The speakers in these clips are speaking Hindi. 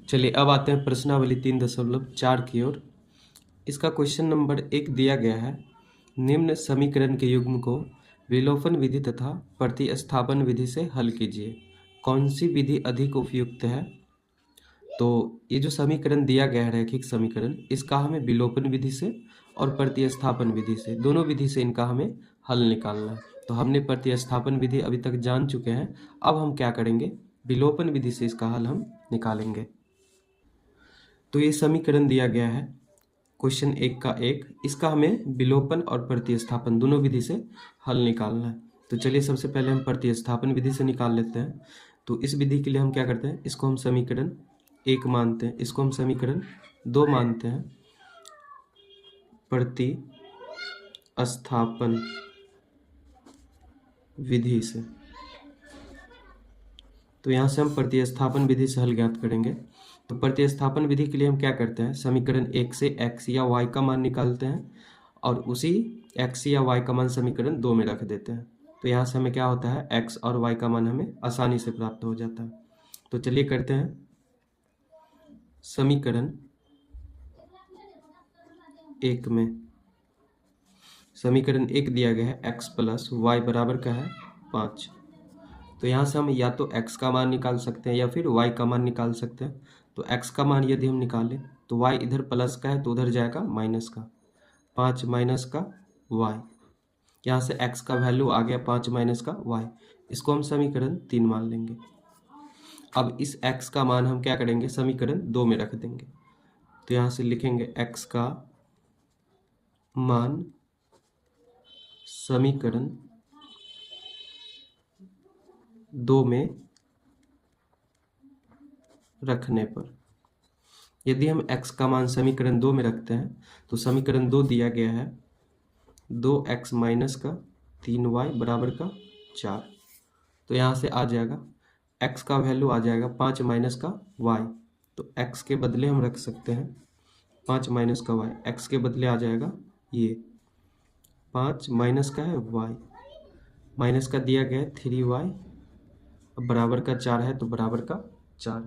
चलिए अब आते हैं प्रश्नावली 3.4 की ओर। इसका क्वेश्चन नंबर 1 दिया गया है, निम्न समीकरण के युग्म को विलोपन विधि तथा प्रतिस्थापन विधि से हल कीजिए, कौन सी विधि अधिक उपयुक्त है। तो ये जो समीकरण दिया गया है रैखिक समीकरण, इसका हमें विलोपन विधि से और प्रतिस्थापन विधि से, दोनों विधि से इनका हमें हल निकालना है। तो हमने प्रतिस्थापन विधि अभी तक जान चुके हैं, अब हम क्या करेंगे, विलोपन विधि से इसका हल हम निकालेंगे। तो ये समीकरण दिया गया है क्वेश्चन 1 का 1, इसका हमें विलोपन और प्रतिस्थापन दोनों विधि से हल निकालना है। तो चलिए सबसे पहले हम प्रतिस्थापन विधि से निकाल लेते हैं। तो इस विधि के लिए हम क्या करते हैं, इसको हम समीकरण 1 मानते हैं, इसको हम समीकरण 2 मानते हैं। प्रतिस्थापन विधि से, तो यहाँ से हम प्रतिस्थापन विधि से हल ज्ञात करेंगे। तो प्रतिस्थापन विधि के लिए हम क्या करते हैं, समीकरण 1 से x या y का मान निकालते हैं और उसी x या y का मान समीकरण 2 में रख देते हैं। तो यहाँ से हमें क्या होता है, x और y का मान हमें आसानी से प्राप्त हो जाता है। तो चलिए करते हैं, समीकरण 1 में समीकरण 1 दिया गया है x प्लस y बराबर का है 5। तो यहाँ से हम या तो x का मान निकाल सकते हैं या फिर y का मान निकाल सकते हैं। तो x का मान यदि हम निकालें तो y इधर प्लस का है तो उधर जाएगा माइनस का, 5 माइनस का y, यहाँ से x का वैल्यू आ गया 5 माइनस का y, इसको हम समीकरण 3 मान लेंगे। अब इस x का मान हम क्या करेंगे, समीकरण 2 में रख देंगे। तो यहाँ से लिखेंगे x का मान समीकरण 2 में रखने पर, यदि हम x का मान समीकरण 2 में रखते हैं तो समीकरण 2 दिया गया है 2x माइनस का 3y बराबर का 4। तो यहाँ से आ जाएगा x का वैल्यू आ जाएगा 5 माइनस का y, तो x के बदले हम रख सकते हैं 5 माइनस का y, x के बदले आ जाएगा ये 5 माइनस का है y, माइनस का दिया गया है 3y, बराबर का 4 है तो बराबर का 4।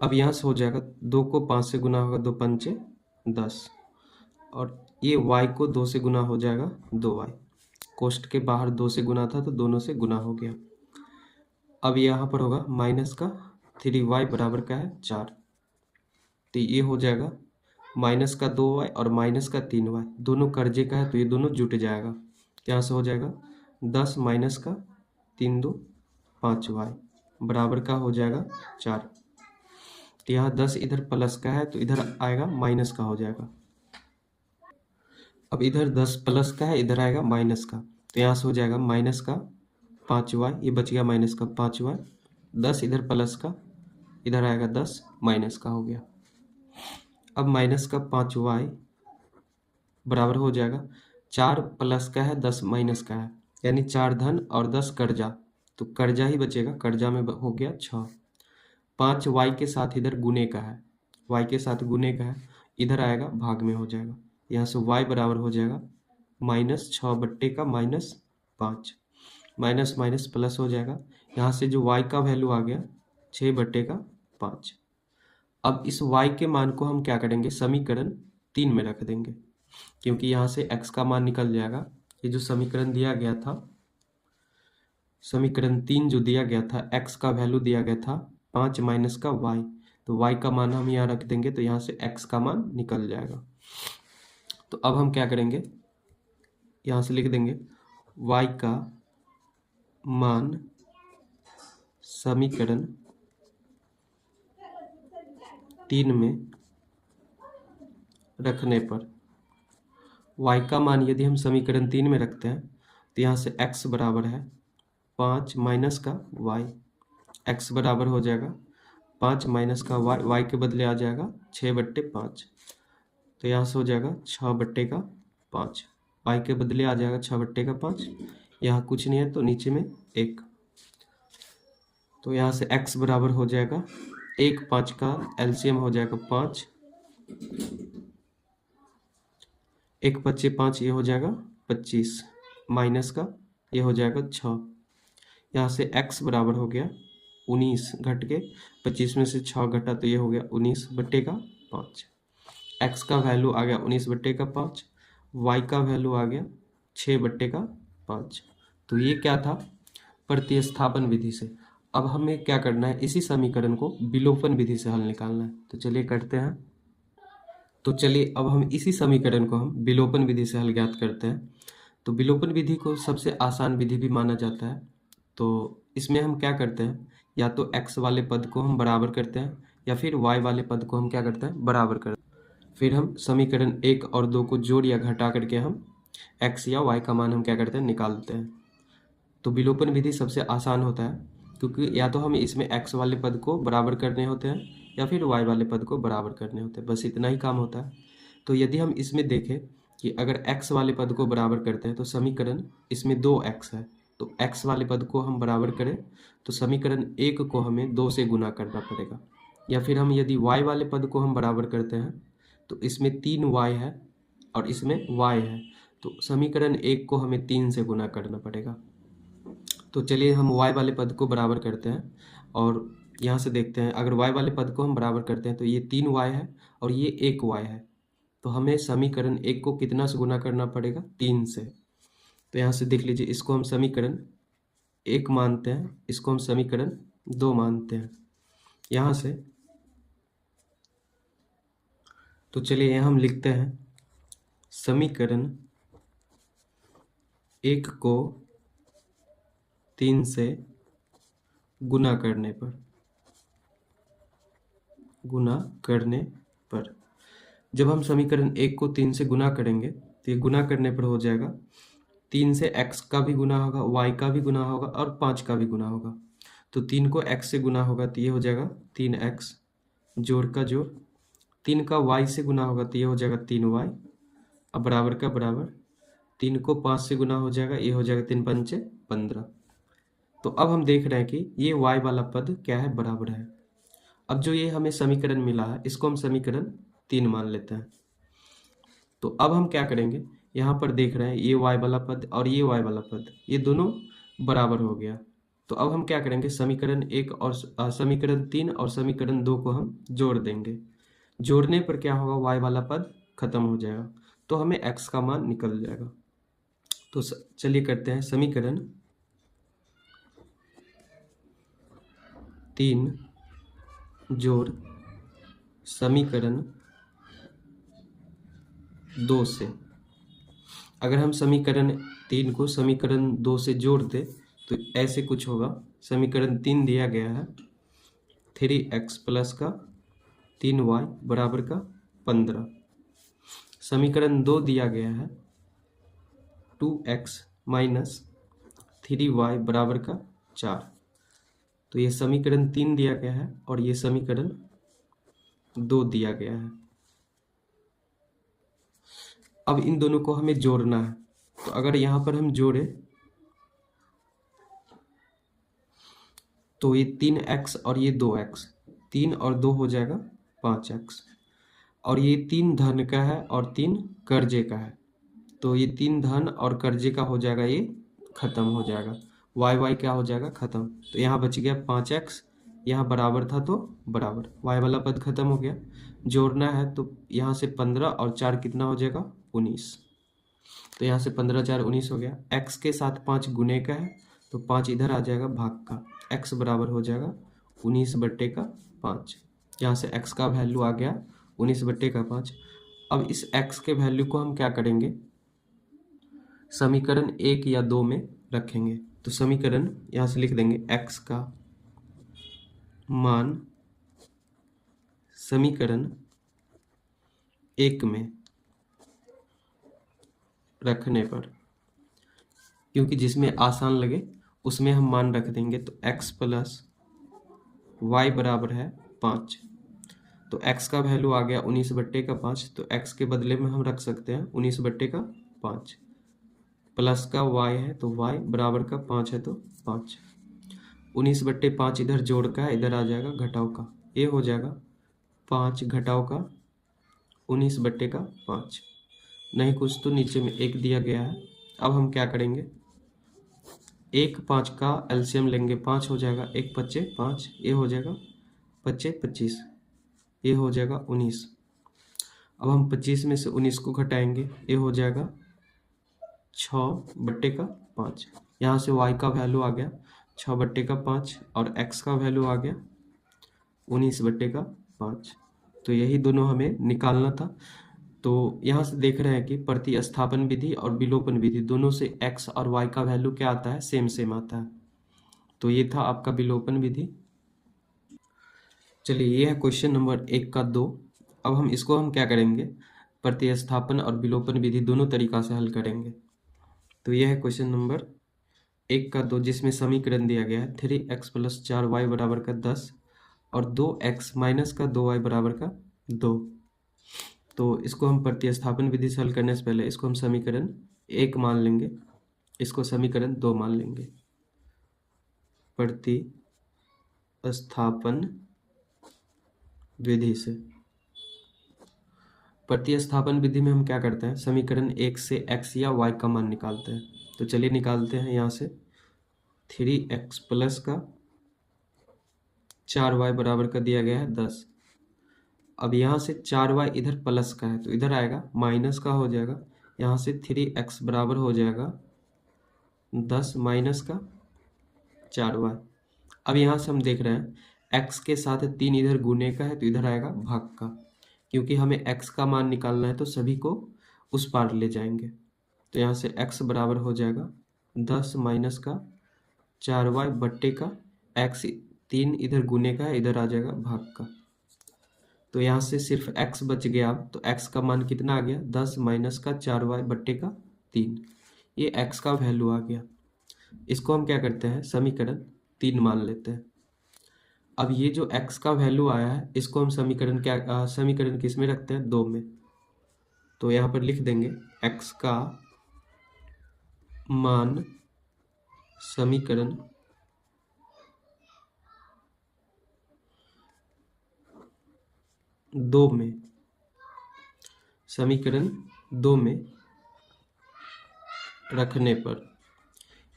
अब यहाँ से हो जाएगा 2 को 5 से गुना होगा, 2 पंचे 10, और ये y को 2 से गुना हो जाएगा 2y, कोष्ठ के बाहर 2 से गुना था तो दोनों से गुना हो गया। अब यहाँ पर होगा माइनस का 3y बराबर का है 4, तो ये हो जाएगा माइनस का 2y और माइनस का 3y, दोनों कर्जे का है तो ये दोनों जुट जाएगा। तो यहाँ से हो जाएगा 10 माइनस का 3 2 5y बराबर का हो जाएगा 4। तो यहाँ 10 इधर प्लस का है तो इधर आएगा माइनस का हो जाएगा। अब इधर 10 प्लस का है, इधर आएगा माइनस का, तो यहाँ से हो जाएगा माइनस का 5y, ये बच गया माइनस का 5y, 10 इधर प्लस का, इधर आएगा 10 माइनस का हो गया। अब माइनस का 5y बराबर हो जाएगा 4 प्लस का है 10 माइनस का है, यानी 4 धन और 10 कर्जा, तो कर्जा ही बचेगा, कर्जा में हो गया 6। 5y के साथ इधर गुने का है, y के साथ गुने का है, इधर आएगा भाग में हो जाएगा। यहाँ से y बराबर हो जाएगा माइनस 6 बट्टे का माइनस 5, माइनस माइनस प्लस हो जाएगा। यहाँ से जो y का वैल्यू आ गया 6 बट्टे का 5। अब इस y के मान को हम क्या करेंगे, समीकरण 3 में रख देंगे, क्योंकि यहाँ से x का मान निकल जाएगा। ये जो समीकरण दिया गया था, समीकरण 3 जो दिया गया था, x का वैल्यू दिया गया था 5 माइनस का y, तो y का मान हम यहाँ रख देंगे, तो यहाँ से x का मान निकल जाएगा। तो अब हम क्या करेंगे, यहाँ से लिख देंगे y का मान समीकरण 3 में रखने पर, y का मान यदि हम समीकरण 3 में रखते हैं तो यहाँ से x बराबर है 5 माइनस का y, x बराबर हो जाएगा 5 माइनस का y, y के बदले आ जाएगा 6 बट्टे 5, तो यहाँ से हो जाएगा 6 बट्टे का 5, y के बदले आ जाएगा 6 बट्टे का 5, यहाँ कुछ नहीं है तो नीचे में 1, तो यहाँ से x बराबर हो जाएगा 1 5 का एलसीएम हो जाएगा 5, 1 5 5, ये हो जाएगा 25, माइनस का ये हो जाएगा 6, यहाँ से x बराबर हो गया 19 घट के 25 में से 6 घटा तो ये हो गया 19/5। एक्स का वैल्यू आ गया 19/5, वाई का वैल्यू आ गया 6/5। तो ये क्या था, प्रतिस्थापन विधि से। अब हमें क्या करना है, इसी समीकरण को विलोपन विधि से हल निकालना है। तो चलिए करते हैं। तो चलिए अब हम इसी समीकरण को हम विलोपन विधि से हल ज्ञात करते हैं। तो विलोपन विधि को सबसे आसान विधि भी माना जाता है। तो इसमें हम क्या करते हैं, या तो x वाले पद को हम बराबर करते हैं या फिर y वाले पद को हम क्या करते हैं, बराबर करते हैं। फिर हम समीकरण 1 और 2 को जोड़ या घटा करके हम x या y का मान हम क्या करते हैं, निकालते हैं। तो विलोपन विधि सबसे आसान होता है, क्योंकि या तो हमें इसमें x वाले पद को बराबर करने होते हैं या फिर y वाले पद को बराबर करने होते हैं, बस इतना ही काम होता है। तो यदि हम इसमें देखें कि अगर x वाले पद को बराबर करते हैं तो समीकरण इसमें 2x है, तो x वाले पद को हम बराबर करें तो समीकरण 1 को हमें 2 से गुना करना पड़ेगा। या फिर हम यदि y वाले पद को हम बराबर करते हैं तो इसमें 3y है और इसमें y है, तो समीकरण 1 को हमें 3 से गुना करना पड़ेगा। तो चलिए हम y वाले पद को बराबर करते हैं और यहाँ से देखते हैं, अगर y वाले पद को हम बराबर करते हैं तो ये 3y है और ये 1y है, तो हमें समीकरण 1 को कितना से गुना करना पड़ेगा, 3 से। तो यहाँ से देख लीजिए, इसको हम समीकरण 1 मानते हैं, इसको हम समीकरण 2 मानते हैं यहाँ से। तो चलिए यहाँ हम लिखते हैं समीकरण 1 को 3 से गुना करने पर जब हम समीकरण 1 को 3 से गुना करेंगे तो ये गुना करने पर हो जाएगा 3 से x का भी गुना होगा, y का भी गुना होगा और 5 का भी गुना होगा। तो 3 को x से गुना होगा तो ये हो जाएगा 3x, जोड़ का जोड़। 3 का y से गुना होगा तो ये हो जाएगा 3y, अब बराबर का बराबर। 3 को 5 से गुना हो जाएगा, ये हो जाएगा 3 पंचे 15। तो अब हम देख रहे हैं कि ये y वाला पद क्या है, बराबर है। अब जो ये हमें समीकरण मिला है इसको हम समीकरण 3 मान लेते हैं। तो अब हम क्या करेंगे, यहाँ पर देख रहे हैं ये y वाला पद और ये y वाला पद, ये दोनों बराबर हो गया। तो अब हम क्या करेंगे, समीकरण 1 और समीकरण 3 और समीकरण 2 को हम जोड़ देंगे। जोड़ने पर क्या होगा, y वाला पद खत्म हो जाएगा, तो हमें x का मान निकल जाएगा। तो चलिए करते हैं, समीकरण 3 जोड़ समीकरण 2 से। अगर हम समीकरण 3 को समीकरण 2 से जोड़ दें तो ऐसे कुछ होगा। समीकरण 3 दिया गया है 3x प्लस का 3y बराबर का 15। समीकरण 2 दिया गया है 2x माइनस 3y बराबर का 4। तो ये समीकरण 3 दिया गया है और ये समीकरण 2 दिया गया है। अब इन दोनों को हमें जोड़ना है। तो अगर यहाँ पर हम जोड़े तो ये 3x और ये 2x, 3 और 2 हो जाएगा 5x, और ये 3 धन का है और 3 कर्जे का है, तो ये 3 धन और कर्जे का हो जाएगा, ये खत्म हो जाएगा। y क्या हो जाएगा, खत्म। तो यहाँ बच गया 5x, यहाँ बराबर था तो बराबर, y वाला पद खत्म हो गया। जोड़ना है तो यहाँ से 15 और 4 कितना हो जाएगा, 19। तो यहाँ से 15 4 19 हो गया। x के साथ 5 गुने का है तो 5 इधर आ जाएगा भाग का, x बराबर हो जाएगा 19/5। यहाँ से x का वैल्यू आ गया 19/5। अब इस x के वैल्यू को हम क्या करेंगे, समीकरण 1 या 2 में रखेंगे। तो समीकरण यहाँ से लिख देंगे x का मान समीकरण 1 में रखने पर, क्योंकि जिसमें आसान लगे उसमें हम मान रख देंगे। तो x प्लस y बराबर है 5। तो x का वैल्यू आ गया 19/5, तो x के बदले में हम रख सकते हैं 19/5, प्लस का y है तो y बराबर का 5 है तो 5। 19/5 इधर जोड़ का, इधर आ जाएगा घटाव का, ये हो जाएगा 5 घटाव का 19/5। नहीं कुछ तो नीचे में 1 दिया गया है। अब हम क्या करेंगे, एक 5 का एलसीएम लेंगे 5 हो जाएगा, एक 5 5, ये हो जाएगा 5 25, ये हो जाएगा 19। अब हम 25 में से 19 को घटाएंगे, ये हो जाएगा 6/5। यहाँ से y का वैल्यू आ गया 6/5 और x का वैल्यू आ गया 19/5। तो यही दोनों हमें निकालना था। तो यहाँ से देख रहे हैं कि प्रतिस्थापन विधि और विलोपन विधि दोनों से x और y का वैल्यू क्या आता है, सेम सेम आता है। तो ये था आपका विलोपन विधि। चलिए, ये है क्वेश्चन नंबर 1 का 2। अब हम क्या करेंगे, प्रतिस्थापन और विलोपन विधि दोनों तरीका से हल करेंगे। तो यह है क्वेश्चन नंबर 1 का 2, जिसमें समीकरण दिया गया है 3x + 4y = 10 और 2x - 2y = 2। तो इसको हम प्रतिस्थापन विधि से हल करने से पहले इसको हम समीकरण 1 मान लेंगे, इसको समीकरण 2 मान लेंगे। प्रतिस्थापन विधि से, प्रतिस्थापन विधि में हम क्या करते हैं, समीकरण 1 से x या y का मान निकालते हैं। तो चलिए निकालते हैं। यहाँ से 3x + 4y = दिया गया है 10। अब यहाँ से 4y इधर प्लस का है तो इधर आएगा माइनस का हो जाएगा। यहाँ से 3x बराबर हो जाएगा 10 - 4y। अब यहाँ से हम देख रहे हैं x के साथ 3 इधर गुने का है तो इधर आएगा भाग का, क्योंकि हमें x का मान निकालना है तो सभी को उस पार ले जाएंगे। तो यहाँ से x बराबर हो जाएगा 10 - 4y/, x 3 इधर गुने का है, इधर आ जाएगा भाग का। तो यहाँ से सिर्फ x बच गया। अब तो x का मान कितना आ गया, 10 - 4y/3। ये x का वैल्यू आ गया। इसको हम क्या करते हैं, समीकरण 3 मान लेते हैं। अब ये जो x का वैल्यू आया है इसको हम समीकरण किस में रखते हैं, 2 में। तो यहाँ पर लिख देंगे x का मान समीकरण 2 में, समीकरण 2 में रखने पर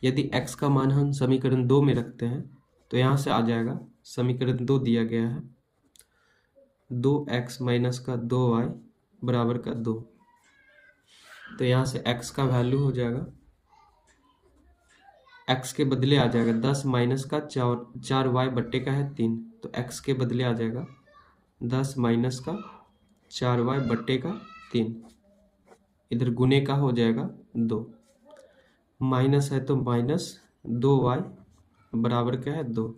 यदि x का मान हम समीकरण 2 में रखते हैं तो यहाँ से आ जाएगा, समीकरण 2 दिया गया है 2x - 2y = 2। तो यहाँ से x का वैल्यू हो जाएगा, x के बदले आ जाएगा 10 - 4y/3। तो x के बदले आ जाएगा 10 - 4y/3। इधर गुने का हो जाएगा 2, माइनस है तो -2y बराबर क्या है, 2।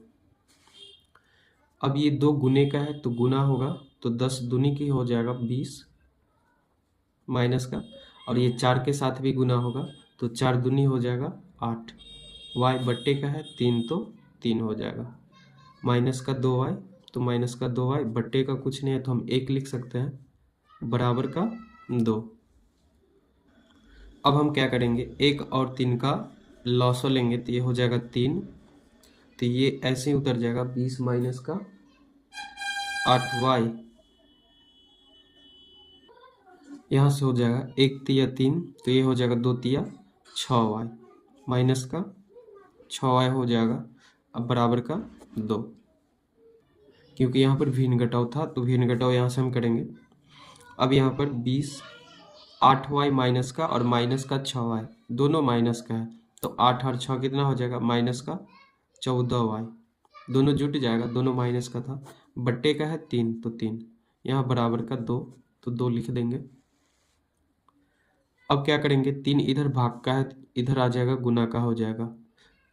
अब ये 2 गुने का है तो गुना होगा, तो 10 दूनी की हो जाएगा 20 माइनस का, और ये 4 के साथ भी गुना होगा तो 4 दूनी हो जाएगा 8। y/, का है 3 तो 3 हो जाएगा, -2y तो -2y, बट्टे का कुछ नहीं है तो हम 1 लिख सकते हैं, बराबर का 2। अब हम क्या करेंगे, 1 और 3 का लॉसो लेंगे तो ये हो जाएगा 3। तो ये ऐसे ही उतर जाएगा 20 माइनस का 8y, यहाँ से हो जाएगा 1 तिया 3 तो ये हो जाएगा 2 तिया 6y माइनस का 6y हो जाएगा, अब बराबर का 2। क्योंकि यहाँ पर भिन्न घटाव था तो भिन्न घटाव यहाँ से हम करेंगे। अब यहाँ पर 20 8y माइनस का और माइनस का 6y दोनों माइनस का है तो 8 और 6 कितना हो जाएगा, माइनस का 14y, दोनों जुट जाएगा, दोनों माइनस का था, बट्टे का है 3 तो 3, यहाँ बराबर का 2 तो 2 लिख देंगे। अब क्या करेंगे, 3 इधर भाग का है इधर आ जाएगा गुना का हो जाएगा,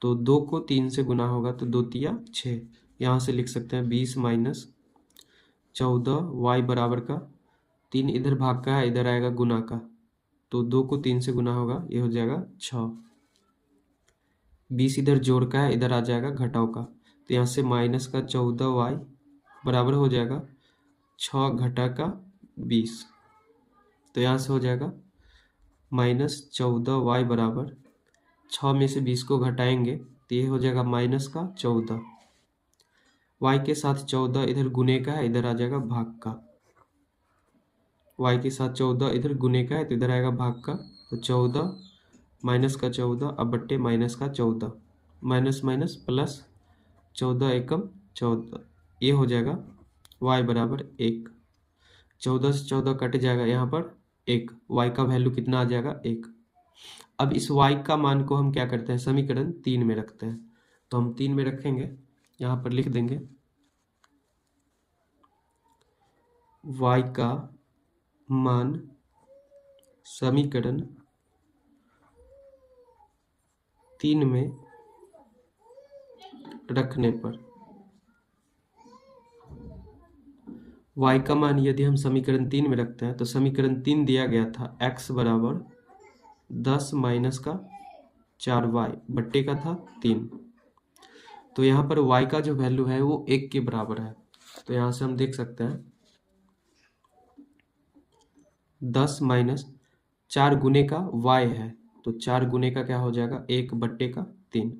तो 2 को 3 से गुना होगा तो 2 तिया 6, यहाँ से लिख सकते हैं 20 - 14y बराबर का 3 इधर भाग का है इधर आएगा गुना का, तो 2 को 3 से गुना होगा ये हो जाएगा 6। 20 इधर जोड़ का है इधर आ जाएगा घटाव का, तो यहाँ से माइनस का 14y बराबर हो जाएगा 6 घटा का 20। तो यहाँ से हो जाएगा -14y बराबर 6 में से 20 को घटाएंगे तो ये हो जाएगा -14। y के साथ 14 इधर गुने का है इधर आ जाएगा भाग का, y के साथ 14 इधर गुने का है तो इधर आएगा भाग का, तो 14 - का 14 अब बट्टे -14। माइनस माइनस प्लस 14 एकम 14, ये हो जाएगा y बराबर 1। 14 से 14 कट जाएगा, यहाँ पर 1, y का वैल्यू कितना आ जाएगा 1। अब इस y का मान को हम क्या करते हैं, समीकरण 3 में रखते हैं। तो हम 3 में रखेंगे, यहाँ पर लिख देंगे y का मान समीकरण 3 में रखने पर, y का मान यदि हम समीकरण 3 में रखते हैं तो समीकरण 3 दिया गया था x बराबर 10 माइनस का 4y बट्टे का था 3। तो यहाँ पर y का जो वैल्यू है वो 1 के बराबर है। तो यहाँ से हम देख सकते हैं 10 माइनस 4 गुने का y है, तो 4 गुने का क्या हो जाएगा 1 बट्टे का 3।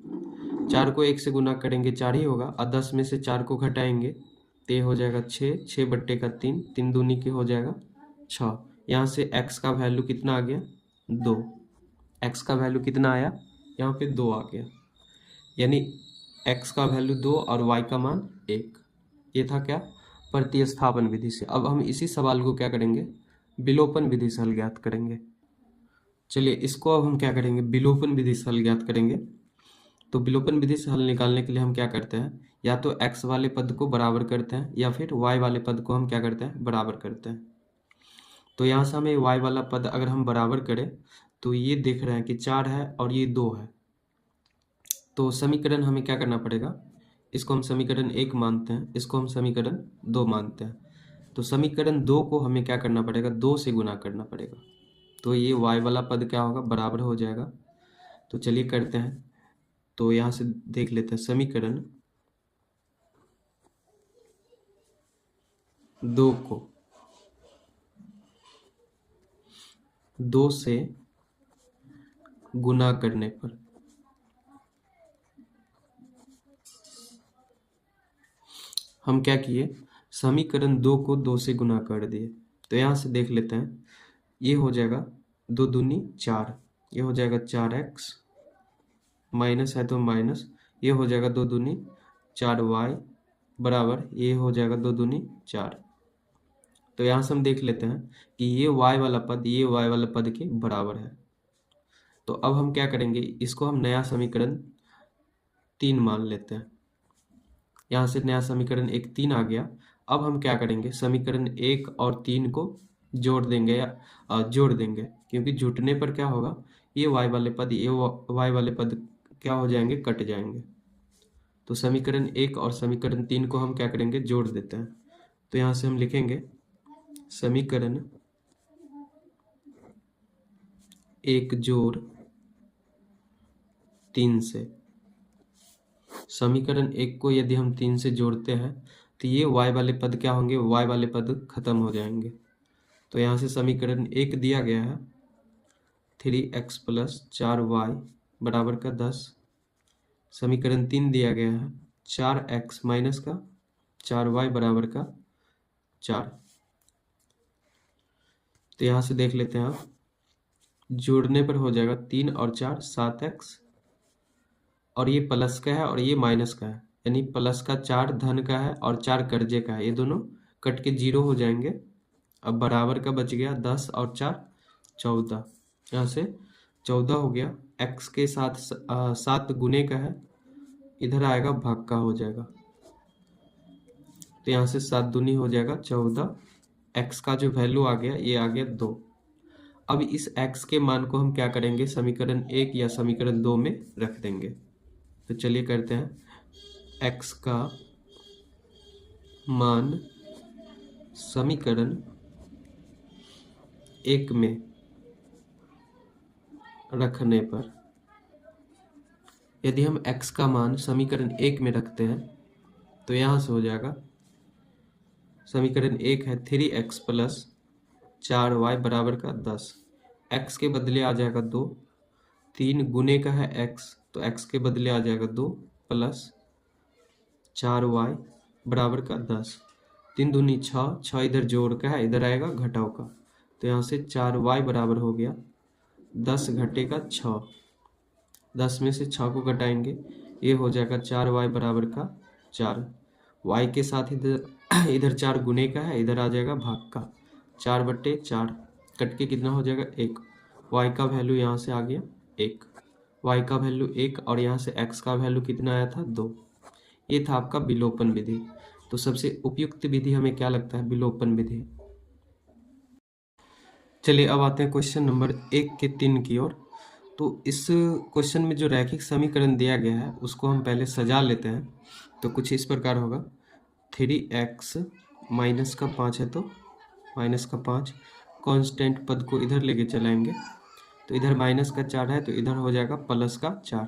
4 को 1 से गुना करेंगे 4 ही होगा, और 10 में से 4 को घटाएंगे तो ये हो जाएगा 6, 6 बट्टे का 3, 3 दूनी के हो जाएगा 6। यहाँ से x का वैल्यू कितना आ गया 2, x का वैल्यू कितना आया यहाँ पे 2 आ गया, यानी x का वैल्यू 2 और y का मान 1। ये था क्या, प्रतिस्थापन विधि से। अब हम इसी सवाल को क्या करेंगे, विलोपन विधि से हल ज्ञात करेंगे। चलिए इसको अब हम क्या करेंगे, विलोपन विधि से हल ज्ञात करेंगे। तो विलोपन विधि से हल निकालने के लिए हम क्या करते हैं, या तो x वाले पद को बराबर करते हैं या फिर y वाले पद को हम क्या करते हैं, बराबर करते हैं। तो यहाँ से हमें y वाला पद अगर हम बराबर करें तो ये देख रहे हैं कि 4 है और ये 2 है, तो समीकरण हमें क्या करना पड़ेगा, इसको हम समीकरण 1 मानते हैं, इसको हम समीकरण 2 मानते हैं। तो समीकरण 2 को हमें क्या करना पड़ेगा, 2 से गुना करना पड़ेगा। तो ये y वाला पद क्या होगा, बराबर हो जाएगा। तो चलिए करते हैं। तो यहाँ से देख लेते हैं समीकरण 2 को 2 से गुना करने पर हम क्या किए, समीकरण 2 को 2 से गुना कर दिए। तो यहाँ से देख लेते हैं, ये हो जाएगा 2 दूनी 4, ये हो जाएगा 4x, माइनस है तो माइनस, ये हो जाएगा 2 दूनी 4y बराबर, ये हो जाएगा 2 दूनी 4। तो यहाँ से हम देख लेते हैं कि ये y वाला पद ये y वाला पद के बराबर है। तो अब हम क्या करेंगे, इसको हम नया समीकरण 3 मान लेते हैं। यहाँ से नया समीकरण 1 3 आ गया। अब हम क्या करेंगे, समीकरण 1 और 3 को जोड़ देंगे या जोड़ देंगे, क्योंकि जुटने पर क्या होगा, ये y वाले पद ये y वाले पद क्या हो जाएंगे, कट जाएंगे। तो समीकरण 1 और समीकरण 3 को हम क्या करेंगे, जोड़ देते हैं। तो यहाँ से हम लिखेंगे समीकरण 1 जोड़ 3 से, समीकरण 1 को यदि हम 3 से जोड़ते हैं तो ये y वाले पद क्या होंगे, y वाले पद खत्म हो जाएंगे। तो यहाँ से समीकरण 1 दिया गया है 3x प्लस 4y बराबर का 10। समीकरण 3 दिया गया है 4x माइनस का 4y बराबर का 4। तो यहाँ से देख लेते हैं आप, जोड़ने पर हो जाएगा 3 और 4 7x, और ये प्लस का है और ये माइनस का है, यानी प्लस का 4 धन का है और 4 कर्जे का है, ये दोनों कट के 0 हो जाएंगे। अब बराबर का बच गया 10 और 4 14, यहाँ से 14 हो गया। x के साथ 7 गुने का है, इधर आएगा भाग का हो जाएगा। तो यहाँ से 7 दूनी हो जाएगा 14, x का जो वैल्यू आ गया ये आ गया 2। अब इस x के मान को हम क्या करेंगे, समीकरण 1 या समीकरण 2 में रख देंगे। तो चलिए करते हैं, x का मान समीकरण 1 में रखने पर, यदि हम x का मान समीकरण 1 में रखते हैं तो यहाँ से हो जाएगा, समीकरण 1 है 3x प्लस 4y बराबर का 10, x के बदले आ जाएगा 2, 3 गुने का है x, तो x के बदले आ जाएगा 2 प्लस 4y बराबर का 10, 3 दूनी 6, 6 इधर जोड़ का है, इधर आएगा घटाव का। तो यहाँ से 4y बराबर हो गया 10 घटे का 6, 10 में से 6 को घटाएंगे, ये हो जाएगा 4y बराबर का 4। y के साथ इधर इधर 4 गुने का है, इधर आ जाएगा भाग का। 4/4 कट के कितना हो जाएगा 1। y का वैल्यू यहाँ से आ गया 1, y का वैल्यू 1 और यहाँ से x का वैल्यू कितना आया था 2। ये था आपका विलोपन विधि। तो सबसे उपयुक्त विधि हमें क्या लगता है, विलोपन विधि। चलिए अब आते हैं क्वेश्चन नंबर 1 के 3 की ओर। तो इस क्वेश्चन में जो रैखिक समीकरण दिया गया है उसको हम पहले सजा लेते हैं। तो कुछ इस प्रकार होगा, 3x माइनस का 5 है तो माइनस का 5, कांस्टेंट पद को इधर लेके चलाएंगे तो इधर माइनस का 4 है तो इधर हो जाएगा प्लस का 4,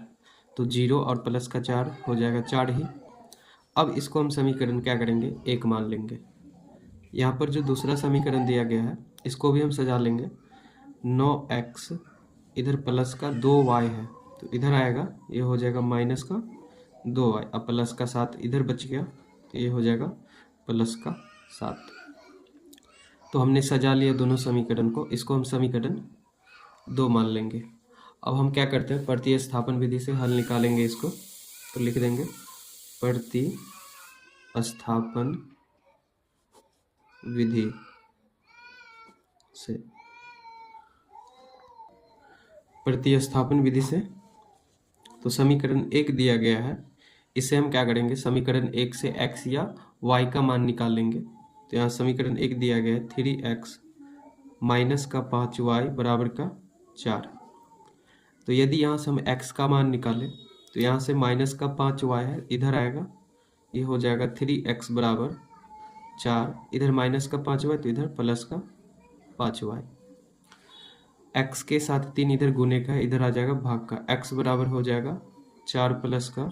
तो 0 और प्लस का 4 हो जाएगा 4 ही। अब इसको हम समीकरण क्या करेंगे, 1 मान लेंगे। यहाँ पर जो दूसरा समीकरण दिया गया है इसको भी हम सजा लेंगे। 9x इधर प्लस का 2y है तो इधर आएगा, ये हो जाएगा माइनस का 2y, अब प्लस का 7 इधर बच गया तो ये हो जाएगा प्लस का 7। तो हमने सजा लिया दोनों समीकरण को, इसको हम समीकरण 2 मान लेंगे। अब हम क्या करते हैं, प्रतिस्थापन विधि से हल निकालेंगे इसको। तो लिख देंगे प्रतिस्थापन विधि से, प्रतिस्थापन विधि से। तो समीकरण 1 दिया गया है, इसे हम क्या करेंगे, समीकरण 1 से x या y का मान निकाल लेंगे। तो यहाँ समीकरण 1 दिया गया है 3x माइनस का 5y बराबर का 4। तो यदि यहाँ से हम x का मान निकालें तो यहाँ से माइनस का 5y है, इधर आएगा, ये हो जाएगा 3x बराबर 4, इधर माइनस का 5y तो इधर प्लस का 5y। x के साथ 3 इधर गुने का है, इधर आ जाएगा भाग का। x बराबर हो जाएगा 4 प्लस का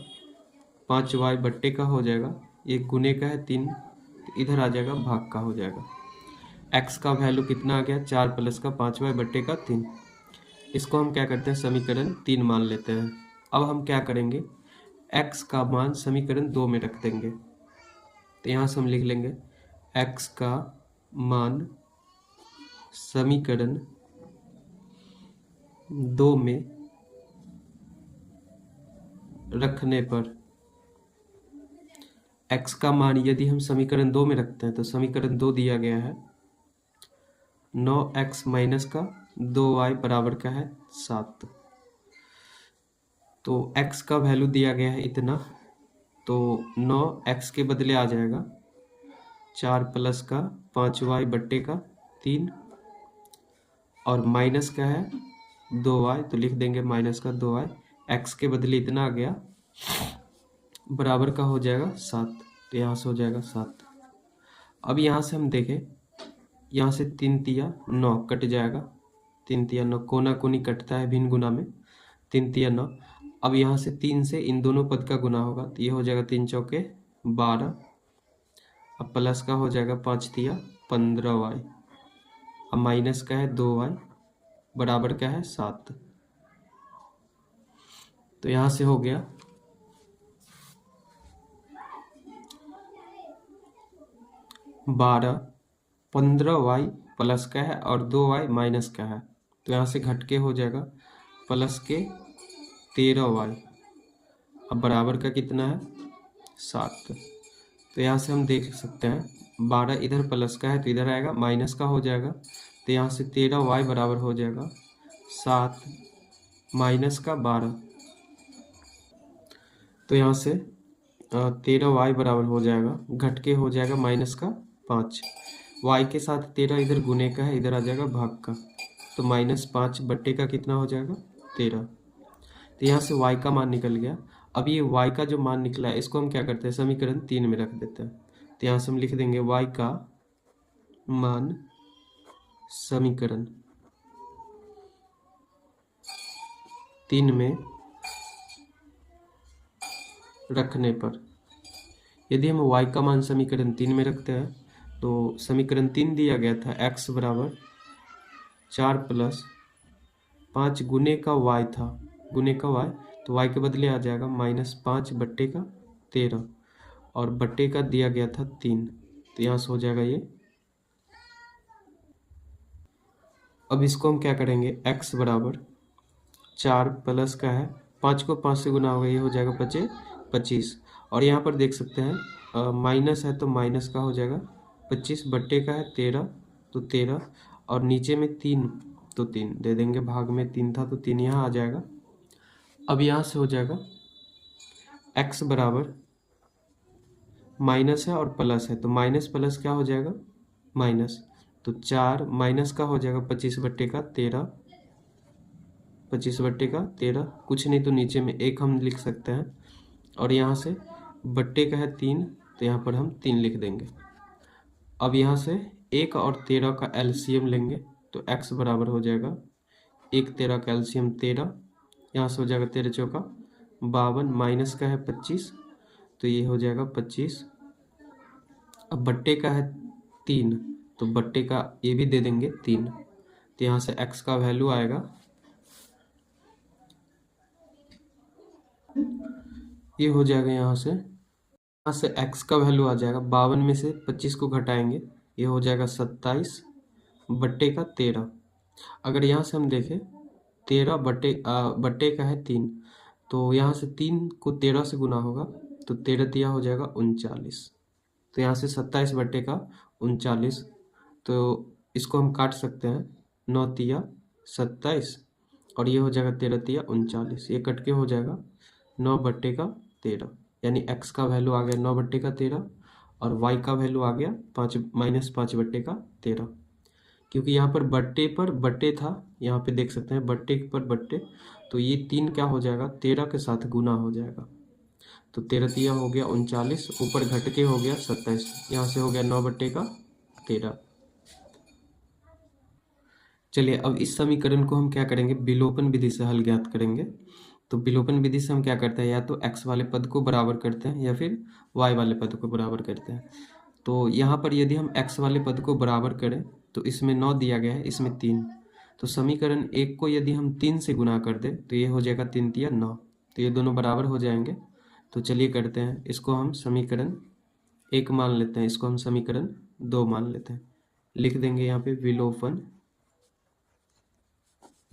5y बट्टे का हो जाएगा, ये गुने का है 3 तो इधर आ जाएगा भाग का हो जाएगा। x का वैल्यू कितना आ गया, 4 प्लस का 5y बट्टे का 3। इसको हम क्या करते हैं, समीकरण 3 मान लेते हैं। अब हम क्या करेंगे, x का मान समीकरण 2 में रख देंगे। तो यहाँ से हम लिख लेंगे x का मान समीकरण 2 में रखने पर, x का मान यदि हम समीकरण 2 में रखते हैं तो समीकरण 2 दिया गया है 9x माइनस का 2y बराबर का है 7। तो x का वैल्यू दिया गया है इतना, तो 9x के बदले आ जाएगा 4 प्लस का 5y बट्टे का 3 और माइनस का है 2y तो लिख देंगे माइनस का 2y, x के बदले इतना आ गया बराबर का हो जाएगा 7, तो यहाँ से हो जाएगा 7। अब यहाँ से हम देखें, यहाँ से 3 तिया 9 कट जाएगा, 3 तिया 9 कोना कोनी कटता है भिन्न गुना में, 3 तिया 9। अब यहाँ से 3 से इन दोनों पद का गुना होगा तो ये हो जाएगा 3 चौके 12, अब प्लस का हो जाएगा 5 तिया 15y, अब माइनस का है 2y बराबर का है 7। तो यहाँ से हो गया 12, 15y प्लस का है और 2y माइनस का है, तो यहाँ से घट के हो जाएगा प्लस के 13y, अब बराबर का कितना है 7। तो यहाँ से हम देख सकते हैं 12 इधर प्लस का है तो इधर आएगा माइनस का हो जाएगा, तो यहाँ से 13y बराबर हो जाएगा 7 माइनस का 12। तो यहाँ से 13y बराबर हो जाएगा, घट के हो जाएगा माइनस का 5, y के साथ 13 इधर गुने का है, इधर आ जाएगा भाग का, तो -5 बट्टे का कितना हो जाएगा 13। तो यहाँ से y का मान निकल गया। अब ये y का जो मान निकला है इसको हम क्या करते हैं, समीकरण 3 में रख देते हैं। तो यहाँ से हम लिख देंगे y का मान समीकरण 3 में रखने पर, यदि हम y का मान समीकरण 3 में रखते हैं तो समीकरण 3 दिया गया था x बराबर 4 प्लस 5 गुने का y था, गुने का y, तो y के बदले आ जाएगा -5 बट्टे का 13 और बट्टे का दिया गया था 3, तो यहाँ से हो जाएगा ये। अब इसको हम क्या करेंगे, x बराबर 4 प्लस का है 5 को 5 से गुना होगा, ये हो जाएगा 25। और यहाँ पर देख सकते हैं माइनस है तो माइनस का हो जाएगा 25 बट्टे का है 13 तो 13 और नीचे में 3 तो 3 दे देंगे, भाग में 3 था तो 3 यहाँ आ जाएगा। अब यहाँ से हो जाएगा x बराबर माइनस है और प्लस है तो माइनस प्लस क्या हो जाएगा माइनस, तो 4 माइनस का हो जाएगा 25 बट्टे का 13, 25 बट्टे का 13, कुछ नहीं तो नीचे में 1 हम लिख सकते हैं और यहाँ से बट्टे का है 3 तो यहाँ पर हम 3 लिख देंगे। अब यहाँ से 1 और 13 का एलसीएम लेंगे तो x बराबर हो जाएगा 1 13 का एलसीएम 13, यहाँ से हो जाएगा 13 चौका 52, माइनस का है 25 तो ये हो जाएगा 25। अब बट्टे का है 3 तो बट्टे का ये भी दे देंगे 3 तो यहाँ से x का वैल्यू आएगा, ये हो जाएगा यहाँ से x का वैल्यू आ जाएगा 52 में से 25 को घटाएंगे, ये हो जाएगा 27 बट्टे का 13। अगर यहाँ से हम देखें 13 बट्टे का है 3 तो यहाँ से 3 को 13 से गुना होगा तो 13 तिया हो जाएगा 39, तो यहाँ से 27 बट्टे का 39, तो इसको हम काट सकते हैं 9 तिया 27 और ये हो जाएगा 13 तिया 39, ये कट के हो जाएगा 9 बट्टे का 13, यानी x का वैल्यू आ गया 9 बट्टे का 13 और y का वैल्यू आ गया -5 बट्टे का 13। क्योंकि यहाँ पर बट्टे पर बट्टे था, यहाँ पे देख सकते हैं बट्टे पर बट्टे, तो ये 3 क्या हो जाएगा 13 के साथ गुना हो जाएगा, तो 13 तिया हो गया 39, ऊपर घट के हो गया 27, यहाँ से हो गया 9 बट्टे का 13। चलिए अब इस समीकरण को हम क्या करेंगे, विलोपन विधि से हल ज्ञात करेंगे। तो विलोपन विधि से हम क्या करते हैं, या तो x वाले पद को बराबर करते हैं या फिर y वाले पद को बराबर करते हैं। तो यहाँ पर यदि हम x वाले पद को बराबर करें तो इसमें 9 दिया गया है, इसमें 3, तो समीकरण 1 को यदि हम 3 से गुना कर दें तो ये हो जाएगा 3 तिया 9, तो ये दोनों बराबर हो जाएंगे। तो चलिए करते हैं, इसको हम समीकरण 1 मान लेते हैं, इसको हम समीकरण 2 मान लेते हैं, लिख देंगे यहाँ पे विलोपन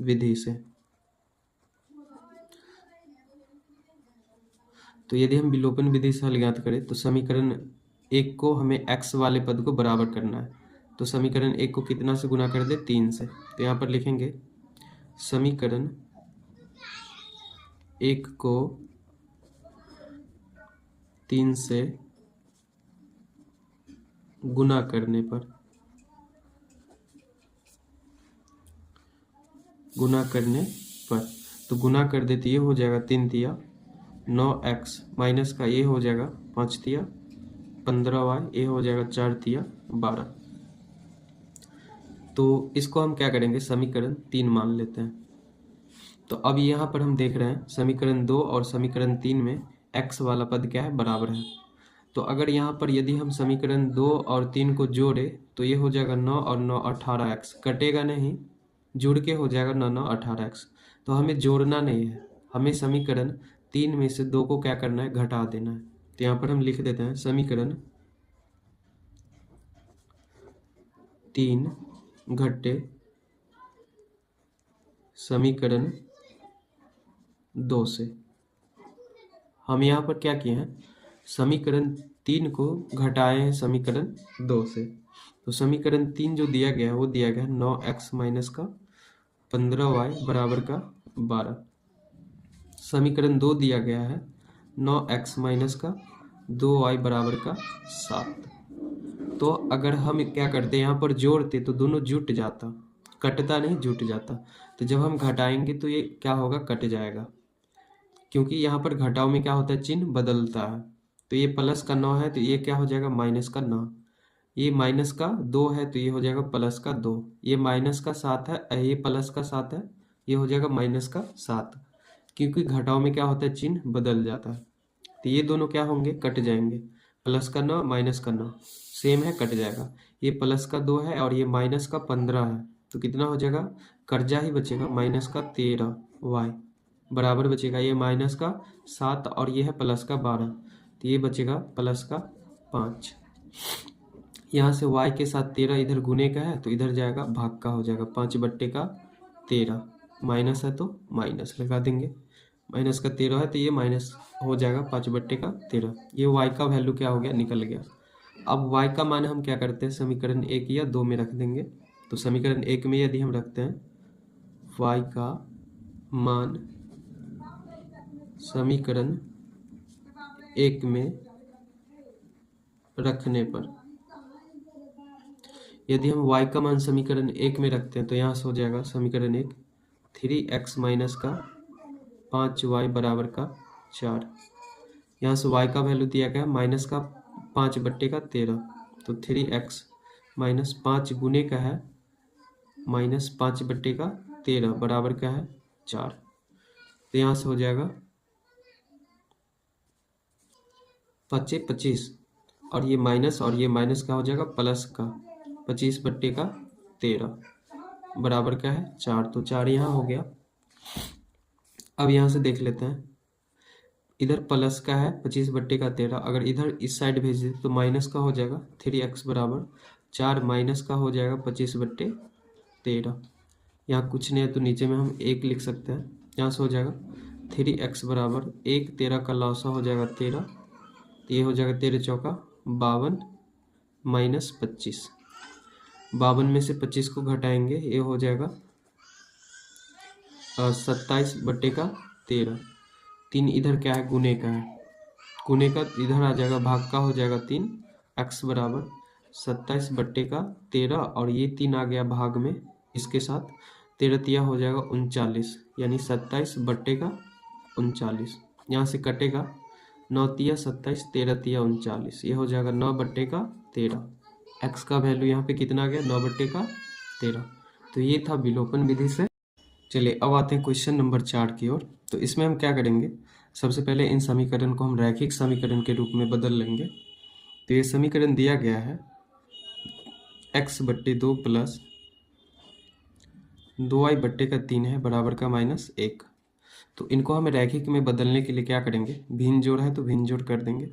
विधि से। तो यदि हम विलोपन विधि से हल ज्ञात करें तो समीकरण 1 को हमें x वाले पद को बराबर करना है, तो समीकरण 1 को कितना से गुना कर दे 3 से, तो यहाँ पर लिखेंगे समीकरण 1 को 3 से गुना करने पर तो गुना कर देते ये हो जाएगा 3 तिया 9x माइनस का ये हो जाएगा 5 तिया 15y, ये हो जाएगा 4 तिया 12। तो इसको हम क्या करेंगे समीकरण 3 मान लेते हैं। तो अब यहाँ पर हम देख रहे हैं समीकरण 2 और समीकरण 3 में x वाला पद क्या है बराबर है। तो अगर यहाँ पर यदि हम समीकरण 2 और 3 को जोड़े तो ये हो जाएगा 9 और 9 18x, कटेगा नहीं, जुड़ के हो जाएगा 9 9 18x। तो हमें जोड़ना नहीं है, हमें समीकरण 3 में से 2 को क्या करना है घटा देना है। तो यहाँ पर हम लिख देते हैं समीकरण 3 घटे समीकरण 2 से। हम यहाँ पर क्या किए हैं समीकरण 3 को घटाए हैं समीकरण 2 से। तो समीकरण 3 जो दिया गया है वो दिया गया है 9x माइनस का 15y बराबर का 12। समीकरण 2 दिया गया है 9x माइनस का 2y बराबर का 7। तो अगर हम क्या करते हैं यहाँ पर जोड़ते तो दोनों जुट जाता, कटता नहीं जुट जाता। तो जब हम घटाएंगे तो ये क्या होगा कट जाएगा, क्योंकि यहाँ पर घटाव में क्या होता है चिन्ह बदलता है। तो ये प्लस का 9 है तो ये क्या हो जाएगा माइनस का 9, ये माइनस का 2 है तो ये हो जाएगा प्लस का 2, ये माइनस का 7 है ये प्लस का 7 है, ये हो जाएगा माइनस का 7, क्योंकि घटाव में क्या होता है चिन्ह बदल जाता है। तो ये दोनों क्या होंगे कट जाएंगे, प्लस का 9 माइनस का 9 सेम है कट जाएगा। ये प्लस का 2 है और ये माइनस का 15 है तो कितना हो जाएगा कर्जा ही बचेगा माइनस का 13y बराबर बचेगा ये माइनस का 7 और ये है प्लस का 12, तो ये बचेगा प्लस का 5। यहाँ से y के साथ 13 इधर गुने का है तो इधर जाएगा भाग का हो जाएगा 5 बट्टे का 13, माइनस है तो माइनस लगा देंगे, माइनस का 13 है तो ये माइनस हो जाएगा 5/13। ये y का वैल्यू क्या हो गया, निकल गया। अब y का मान हम क्या करते हैं, समीकरण 1 या 2 में रख देंगे। तो समीकरण 1 में यदि हम रखते हैं y का मान समीकरण 1 में रखने पर, यदि हम y का मान समीकरण 1 में रखते हैं तो यहाँ से हो जाएगा समीकरण 1 3x माइनस का 5y बराबर का 4। यहाँ से y का वैल्यू दिया गया माइनस का 5/13, तो 3x माइनस 5 गुने का है माइनस 5/13 बराबर का है 4। तो यहाँ से हो जाएगा 25 और ये माइनस का हो जाएगा प्लस का 25/13 बराबर का है 4। तो 4 यहाँ हो गया। अब यहाँ से देख लेते हैं, इधर प्लस का है 25/13, अगर इधर इस साइड भेज दे तो माइनस का हो जाएगा 3x बराबर 4 माइनस का हो जाएगा 25/13। यहाँ कुछ नहीं है तो नीचे में हम 1 लिख सकते हैं। यहाँ से हो जाएगा 3x बराबर 1, 13 का लौसा हो जाएगा 13, तो ये हो जाएगा 13 चौका 52 माइनस 25। 52 में से 25 को घटाएंगे, ये हो जाएगा 27/13। 3 इधर क्या है, गुने का है, गुने का इधर आ जाएगा, भाग का हो जाएगा 3। x बराबर 27/13 और ये 3 आ गया भाग में, इसके साथ 13 तिया हो जाएगा 39, यानी 27/39। यहाँ से कटेगा 9 तिया 27, 13 तिया 39, ये हो जाएगा 9/13। x का वैल्यू यहाँ पे कितना आ गया, 9/13। तो ये था विलोपन विधि से। चलिए अब आते हैं क्वेश्चन नंबर 4 की ओर। तो इसमें हम क्या करेंगे, सबसे पहले इन समीकरण को हम रैखिक समीकरण के रूप में बदल लेंगे। तो ये समीकरण दिया गया है x/2 प्लस 2y/3 है बराबर का -1। तो इनको हमें रैखिक में बदलने के लिए क्या करेंगे, भिन्न जोड़ है तो भिन्न जोड़ कर देंगे।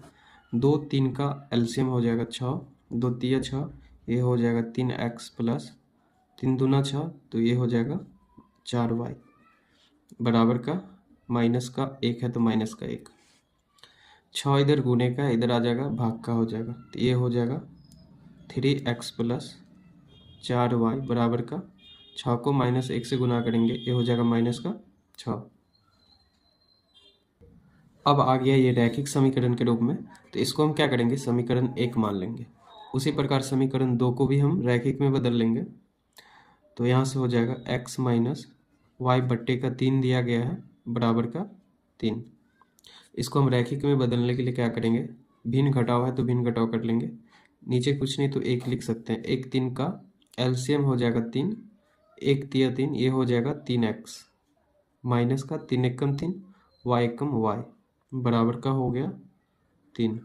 2 3 का एलसीएम हो जाएगा 6, 2 तिया 6, ये हो जाएगा 3x प्लस 3 दूना 6, तो ये हो जाएगा 4y बराबर का माइनस का 1 है तो माइनस का 1। 6 इधर गुने का, इधर आ जाएगा भाग का हो जाएगा, तो ये हो जाएगा 3x प्लस 4y बराबर का 6 को -1 से गुना करेंगे, ये हो जाएगा माइनस का 6। अब आ गया ये रैखिक समीकरण के रूप में, तो इसको हम क्या करेंगे, समीकरण 1 मान लेंगे। उसी प्रकार समीकरण 2 को भी हम रैखिक में बदल लेंगे। तो यहाँ से हो जाएगा x माइनस y/3 दिया गया है बराबर का 3। इसको हम रैखिक में बदलने के लिए क्या करेंगे, भिन्न घटाव है तो भिन्न घटाव कर लेंगे। नीचे कुछ नहीं तो 1 लिख सकते हैं। 1 3 का एलसीएम हो जाएगा 3, 1 तिया 3, ये हो जाएगा 3x माइनस का 3 एकम 3, y एकम y बराबर का हो गया 3।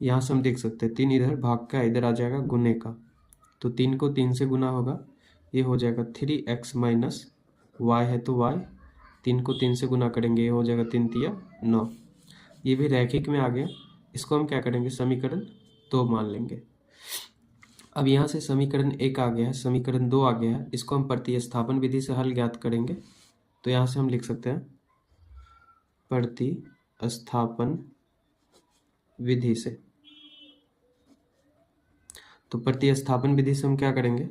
यहाँ से हम देख सकते हैं 3 इधर भाग का, इधर आ जाएगा गुने का, तो 3 को 3 से गुना होगा, ये हो जाएगा 3x माइनस y है तो y, 3 को 3 से गुना करेंगे, ये हो जाएगा 3 तिया 9। ये भी रैखिक में आ गया। इसको हम क्या करेंगे, समीकरण 2 मान लेंगे। अब यहाँ से समीकरण 1 आ गया है, समीकरण 2 आ गया है, इसको हम प्रतिस्थापन विधि से हल ज्ञात करेंगे। तो यहाँ से हम लिख सकते हैं प्रतिस्थापन विधि से। तो प्रतिस्थापन विधि से हम क्या करेंगे,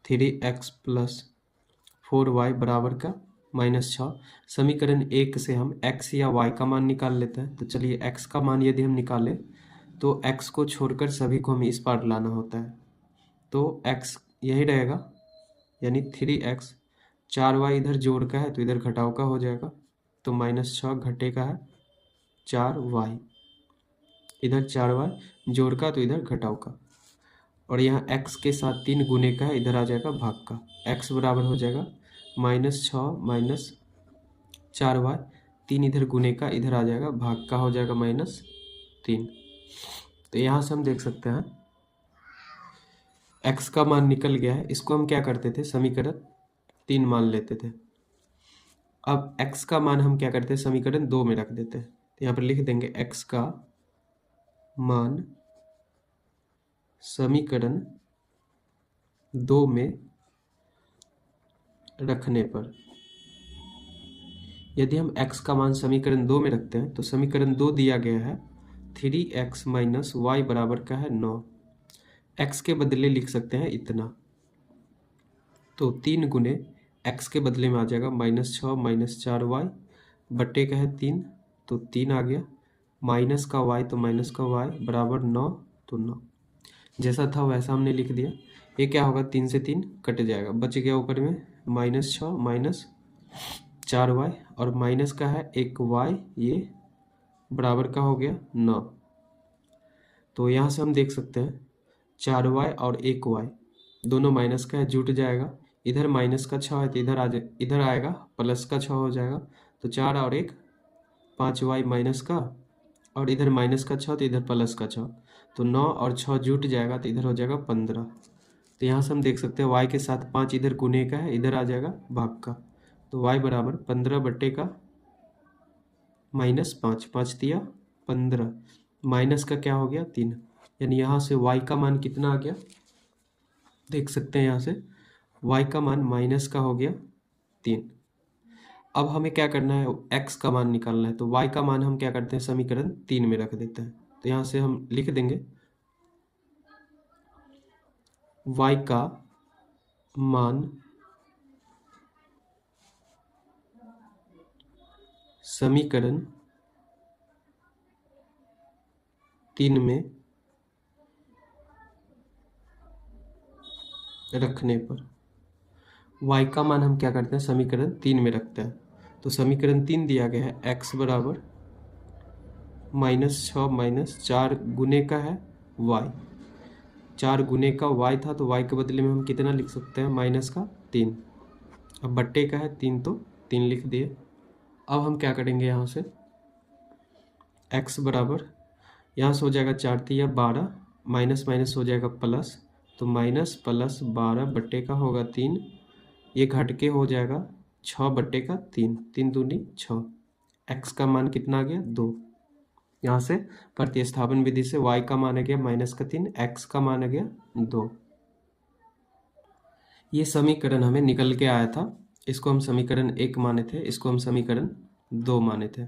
3x प्लस 4y बराबर का -6। समीकरण 1 से हम x या y का मान निकाल लेते हैं। तो चलिए x का मान यदि हम निकालें तो x को छोड़कर सभी को हमें इस पार लाना होता है, तो x यही रहेगा, यानी 3x। 4y इधर जोड़ का है तो इधर घटाव का हो जाएगा, तो -6 घटे का है 4y, इधर 4y जोड़ का तो इधर घटाव का, और यहाँ x के साथ 3 गुने का है, इधर आ जाएगा भाग का। x बराबर हो जाएगा -6 माइनस 4y, 3 इधर गुने का, इधर आ जाएगा भाग का, हो जाएगा -3। तो यहाँ से हम देख सकते हैं x का मान निकल गया है। इसको हम क्या करते थे, समीकरण 3 मान लेते थे। अब x का मान हम क्या करते हैं, समीकरण 2 में रख देते हैं। तो यहाँ पर लिख देंगे x का मान समीकरण 2 में रखने पर यदि हम x का मान समीकरण 2 में रखते हैं तो समीकरण 2 दिया गया है 3x माइनस वाई बराबर का है 9। x के बदले लिख सकते हैं इतना, तो 3 गुने x के बदले में आ जाएगा -6 माइनस 4y बट्टे का है 3, तो 3 आ गया, माइनस का y तो माइनस का y बराबर 9, तो 9 जैसा था वैसा हमने लिख दिया। ये क्या होगा, 3 से 3 कट जाएगा, बच गया ऊपर में -6 माइनस 4y और माइनस का है 1y, ये बराबर का हो गया 9। तो यहाँ से हम देख सकते हैं 4y और 1y दोनों माइनस का है, जुट जाएगा, इधर माइनस का 6 है तो इधर आएगा प्लस का 6 हो जाएगा, तो 4 और 1 5y माइनस का, और इधर माइनस का 6 तो इधर प्लस का 6, तो 9 और 6 जुट जाएगा तो इधर हो जाएगा 15। तो यहाँ से हम देख सकते हैं y के साथ 5 इधर गुने का है, इधर आ जाएगा भाग का, तो y बराबर 15 बट्टे का -5, 5 दिया 15, माइनस का क्या हो गया 3, यानी यहाँ से y का मान कितना आ गया, देख सकते हैं यहाँ से y का मान माइनस का हो गया 3। अब हमें क्या करना है, x का मान निकालना है, तो y का मान हम क्या करते हैं समीकरण 3 में रख देते हैं, तो यहाँ से हम लिख देंगे y का मान समीकरण 3 में रखने पर, y का मान हम क्या करते हैं समीकरण 3 में रखते हैं, तो समीकरण 3 दिया गया है x बराबर -6 माइनस 4 गुने का है y, 4 गुने का y था तो y के बदले में हम कितना लिख सकते हैं माइनस का 3, अब बट्टे का है 3 तो 3 लिख दिए। अब हम क्या करेंगे, यहाँ से x बराबर, यहाँ से हो जाएगा 4 3 12, माइनस माइनस हो जाएगा प्लस, तो माइनस प्लस 12 बट्टे का होगा 3, ये घट के हो जाएगा 6 बट्टे का 3, 3 दूनी 6, x का मान कितना आ गया 2। यहाँ से प्रतिस्थापन विधि से y का मान आ गया -3, x का मान आ गया 2। ये समीकरण हमें निकल के आया था, इसको हम समीकरण 1 माने थे, इसको हम समीकरण 2 माने थे।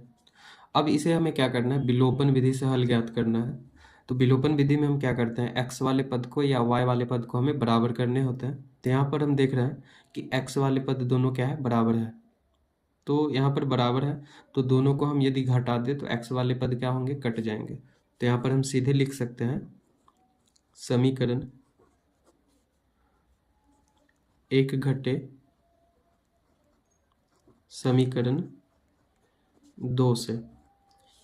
अब इसे हमें क्या करना है, विलोपन विधि से हल ज्ञात करना है। तो विलोपन विधि में हम क्या करते हैं, x वाले पद को या y वाले पद को हमें बराबर करने होते हैं। तो यहाँ पर हम देख रहे हैं कि x वाले पद दोनों क्या है, बराबर है, तो यहाँ पर बराबर है, तो दोनों को हम यदि घटा दें तो x वाले पद क्या होंगे, कट जाएंगे। तो यहाँ पर हम सीधे लिख सकते हैं समीकरण 1 घटे समीकरण 2 से।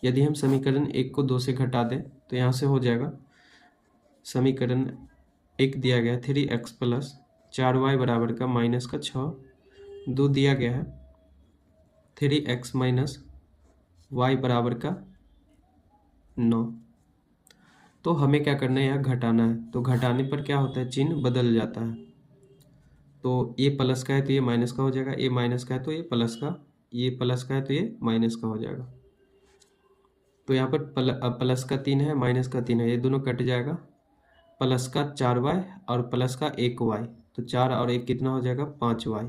यदि हम समीकरण 1 को 2 से घटा दें तो यहाँ से हो जाएगा समीकरण 1 दिया गया है 3x प्लस 4y बराबर का माइनस का 6, 2 दिया गया है 3x माइनस y बराबर का 9। तो हमें क्या करना है, यहाँ घटाना है, तो घटाने पर क्या होता है, चिन्ह बदल जाता है। तो ये प्लस का है तो ये माइनस का हो जाएगा, ये माइनस का है तो ये प्लस का, ये प्लस का है तो ये माइनस का हो जाएगा। तो यहाँ पर प्लस का 3 है, माइनस का 3 है, ये दोनों कट जाएगा, प्लस का 4y और प्लस का 1y, तो 4 और 1 कितना हो जाएगा 5y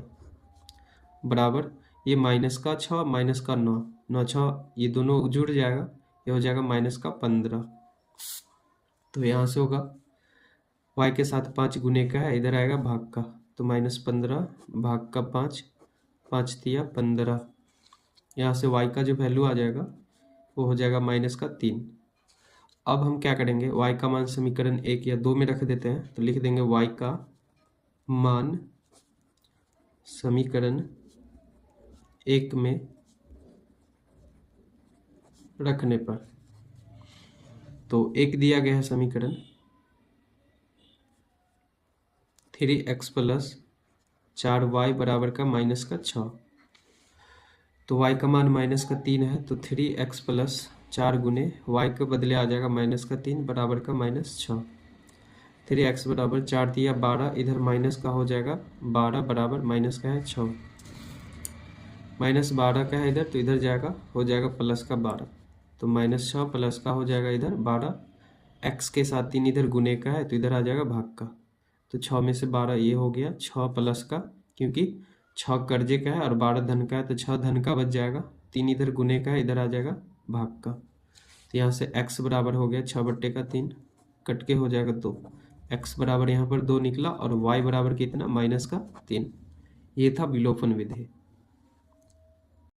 बराबर, ये माइनस का 6 माइनस का 9, 9 6 ये दोनों जुड़ जाएगा, ये हो जाएगा माइनस का 15। तो यहाँ से होगा y के साथ 5 गुने का है, इधर आएगा भाग का, तो -15 भाग का 5, 5 दिया 15, यहाँ से y का जो वैल्यू आ जाएगा वो हो जाएगा -3। अब हम क्या करेंगे, y का मान समीकरण 1 या 2 में रख देते हैं, तो लिख देंगे y का मान समीकरण 1 में रखने पर, तो 1 दिया गया है समीकरण 3x प्लस 4y बराबर का माइनस का 6, तो y का मान -3 है, तो 3x प्लस 4 गुने y के बदले आ जाएगा -3 बराबर का -6, 3x बराबर 4 दिया 12, इधर माइनस का हो जाएगा 12 बराबर माइनस का है 6, -12 का है इधर, तो इधर जाएगा हो जाएगा प्लस का 12, तो -6 प्लस का हो जाएगा इधर 12, x के साथ 3 इधर गुने का है तो इधर आ जाएगा भाग का, तो 6 में से 12 ये हो गया 6 प्लस का, क्योंकि 6 कर्जे का है और 12 धन का है, तो 6 धन का बच जाएगा, 3 इधर गुने का है, इधर आ जाएगा भाग का। तो यहाँ से x बराबर हो गया 6/3, कट के हो जाएगा 2। x बराबर यहाँ पर 2 निकला और y बराबर कितना, -3। ये था विलोपन विधि।